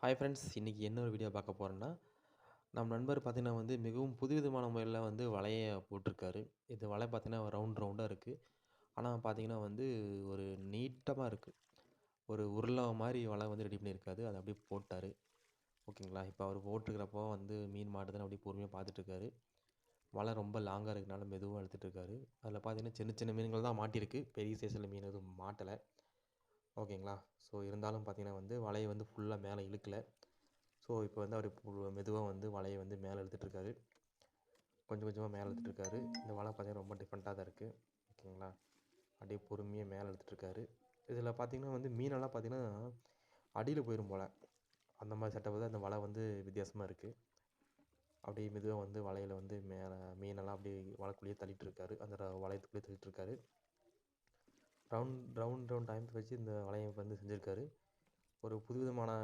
Hi friends, இன்றைக்கி என்ன ஒரு வீடியோ பார்க்க போகிறோன்னா, நம் நண்பர் பார்த்தீங்கன்னா மிகவும் புதுவிதமான முறையில் வலைய போட்டிருக்காரு. இது வலை பார்த்தீங்கன்னா ரவுண்டாக இருக்குது. ஆனால் பார்த்தீங்கன்னா ஒரு நீட்டமா இருக்குது. ஒரு உருளை மாதிரி வலை ரெடி பண்ணியிருக்காரு. அதை அப்படியே போட்டார். ஓகேங்களா? இப்போ அவர் போட்டிருக்கிறப்போ மீன் மாட்டுதுன்னு அப்படியே பொறுமையாக பார்த்துட்ருக்காரு. வலை ரொம்ப லாங்காக இருக்கனால மெதுவாக இழுத்துட்ருக்காரு. அதில் பார்த்தீங்கன்னா சின்ன சின்ன மீன்கள் தான் மாட்டியிருக்கு. பெரிய சைஸில் மீன் எதுவும் மாட்டலை. ஓகேங்களா? ஸோ இருந்தாலும் பார்த்தீங்கன்னா வலையை ஃபுல்லாக மேலே இழுக்கலை. ஸோ இப்போ அவர் மெதுவாக வலையை மேலே இழுத்துட்ருக்காரு. கொஞ்சம் கொஞ்சமாக மேலே இழுத்துட்ருக்காரு. இந்த வலை பார்த்தீங்கன்னா ரொம்ப டிஃப்ரெண்ட்டாக தான் இருக்குது. ஓகேங்களா? அப்படியே பொறுமையாக மேலே இழுத்துட்ருக்காரு. இதில் பார்த்தீங்கன்னா மீனெல்லாம் பார்த்தீங்கன்னா அடியில் போயிடும் போல். அந்த மாதிரி செட்டப் தான் இந்த வலை வித்தியாசமாக இருக்குது. அப்படியே மெதுவாக வலையில் மேலே மீனெல்லாம் அப்படியே வலைக்குள்ளேயே தள்ளிகிட்ருக்காரு. அந்த வளையத்துக்குள்ளேயே தள்ளிகிட்ருக்காரு. ரவுண்ட் டைம் வச்சு இந்த வலையை செஞ்சுருக்காரு. ஒரு புதுவிதமான